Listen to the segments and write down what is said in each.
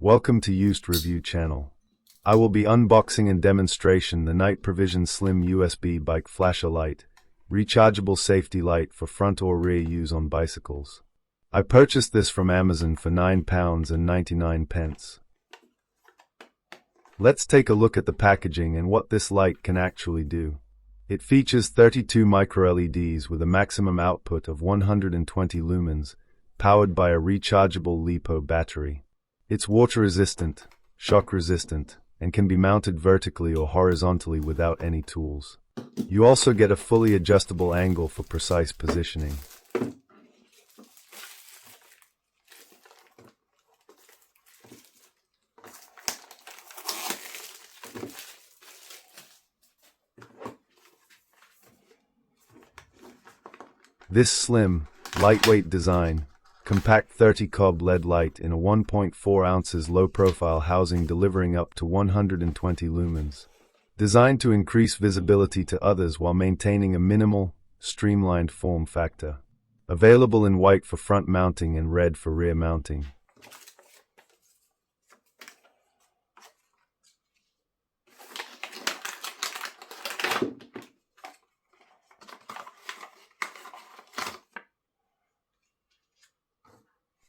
Welcome to Used Review channel. I will be unboxing and demonstration the Night Provision Slim USB Bike Flasher Light, rechargeable safety light for front or rear use on bicycles. I purchased this from Amazon for £9.99. Let's take a look at the packaging and what this light can actually do. It features 32 micro-LEDs with a maximum output of 120 lumens, powered by a rechargeable LiPo battery. It's water-resistant, shock-resistant, and can be mounted vertically or horizontally without any tools. You also get a fully adjustable angle for precise positioning. This slim, lightweight design, compact 30 cob LED light in a 1.4 ounces low-profile housing delivering up to 120 lumens. Designed to increase visibility to others while maintaining a minimal, streamlined form factor. Available in white for front mounting and red for rear mounting.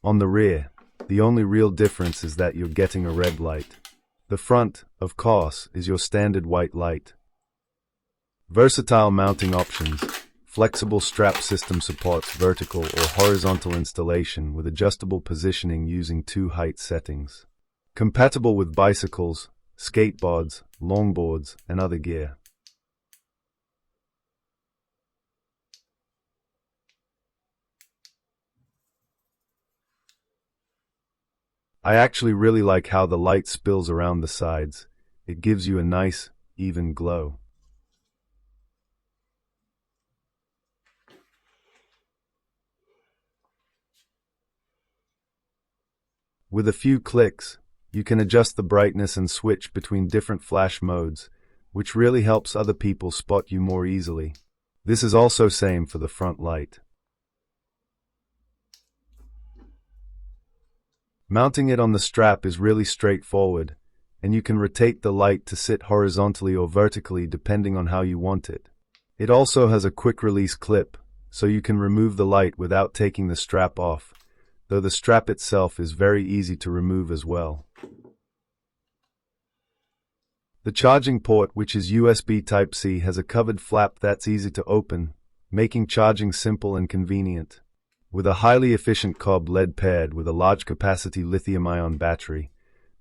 On the rear, the only real difference is that you're getting a red light. The front, of course, is your standard white light. Versatile mounting options. Flexible strap system supports vertical or horizontal installation with adjustable positioning using 2 height settings. Compatible with bicycles, skateboards, longboards, and other gear. I actually really like how the light spills around the sides. It gives you a nice, even glow. With a few clicks, you can adjust the brightness and switch between different flash modes, which really helps other people spot you more easily. This is also same for the front light. Mounting it on the strap is really straightforward, and you can rotate the light to sit horizontally or vertically depending on how you want it. It also has a quick release clip, so you can remove the light without taking the strap off, though the strap itself is very easy to remove as well. The charging port, which is USB Type-C, has a covered flap that's easy to open, making charging simple and convenient. With a highly efficient cob LED paired with a large capacity lithium-ion battery,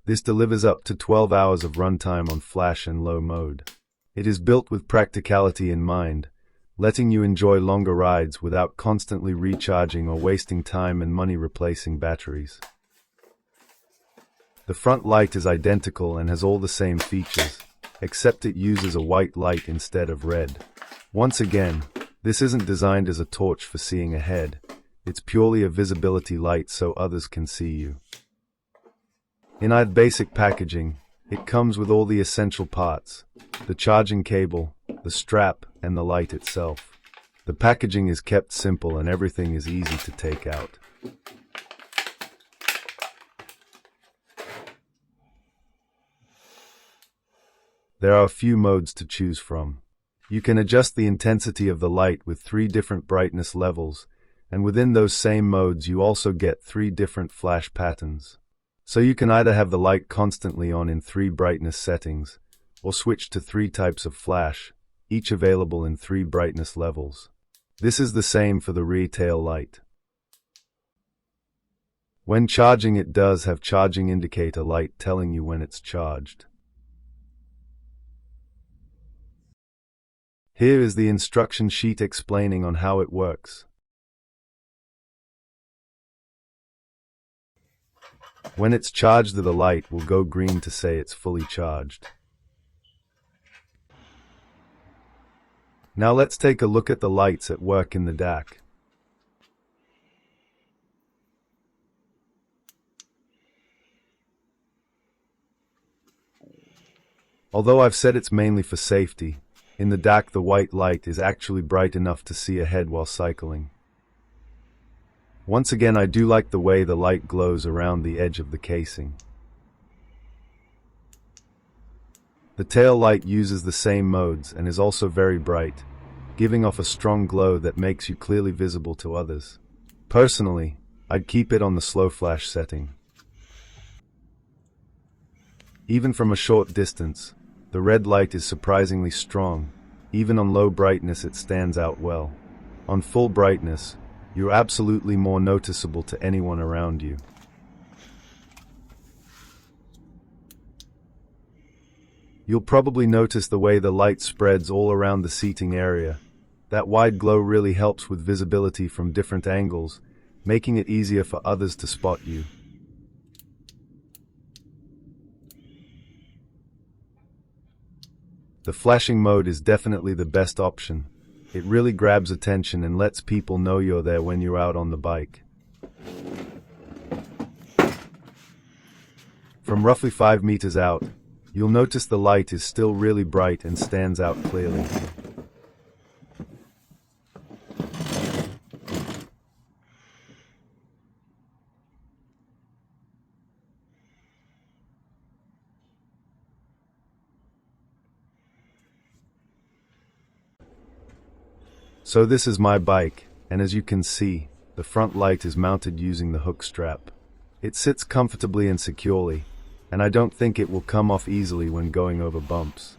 this delivers up to 12 hours of runtime on flash and low mode. It is built with practicality in mind, letting you enjoy longer rides without constantly recharging or wasting time and money replacing batteries. The front light is identical and has all the same features, except it uses a white light instead of red. Once again, this isn't designed as a torch for seeing ahead. It's purely a visibility light so others can see you. In our basic packaging, it comes with all the essential parts, the charging cable, the strap, and the light itself. The packaging is kept simple and everything is easy to take out. There are a few modes to choose from. You can adjust the intensity of the light with 3 different brightness levels, and within those same modes you also get 3 different flash patterns. So you can either have the light constantly on in 3 brightness settings, or switch to 3 types of flash, each available in 3 brightness levels. This is the same for the rear tail light. When charging, it does have charging indicator light telling you when it's charged. Here is the instruction sheet explaining on how it works. When it's charged, the light will go green to say it's fully charged. Now let's take a look at the lights at work in the DAC. Although I've said it's mainly for safety, in the DAC the white light is actually bright enough to see ahead while cycling. Once again, I do like the way the light glows around the edge of the casing. The tail light uses the same modes and is also very bright, giving off a strong glow that makes you clearly visible to others. Personally, I'd keep it on the slow flash setting. Even from a short distance, the red light is surprisingly strong. Even on low brightness it stands out well. On full brightness, you're absolutely more noticeable to anyone around you. You'll probably notice the way the light spreads all around the seating area. That wide glow really helps with visibility from different angles, making it easier for others to spot you. The flashing mode is definitely the best option. It really grabs attention and lets people know you're there when you're out on the bike. From roughly 5 meters out, you'll notice the light is still really bright and stands out clearly. So this is my bike, and as you can see, the front light is mounted using the hook strap. It sits comfortably and securely, and I don't think it will come off easily when going over bumps.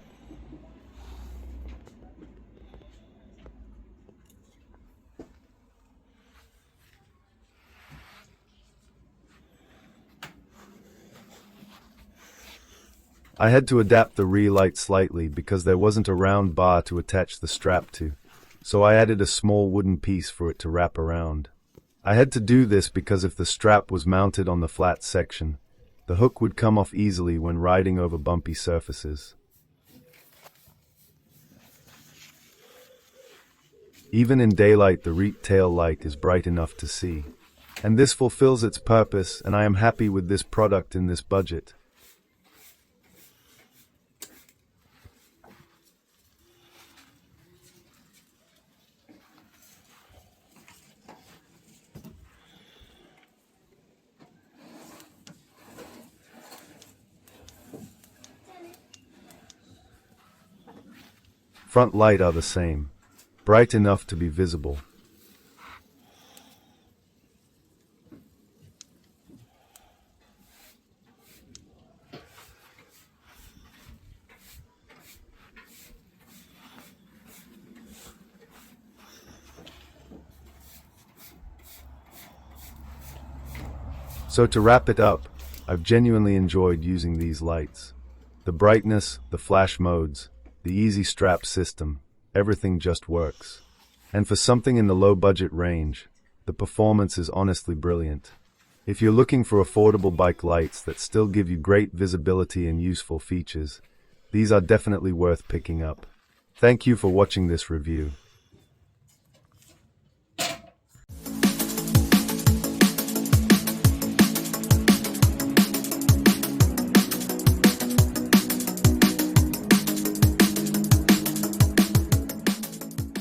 I had to adapt the rear light slightly because there wasn't a round bar to attach the strap to, so I added a small wooden piece for it to wrap around. I had to do this because if the strap was mounted on the flat section, the hook would come off easily when riding over bumpy surfaces. Even in daylight, the rear tail light is bright enough to see. And this fulfills its purpose, and I am happy with this product in this budget. Front light are the same, bright enough to be visible. So to wrap it up, I've genuinely enjoyed using these lights. The brightness, the flash modes, the easy strap system, everything just works. And for something in the low budget range, the performance is honestly brilliant. If you're looking for affordable bike lights that still give you great visibility and useful features, these are definitely worth picking up. Thank you for watching this review.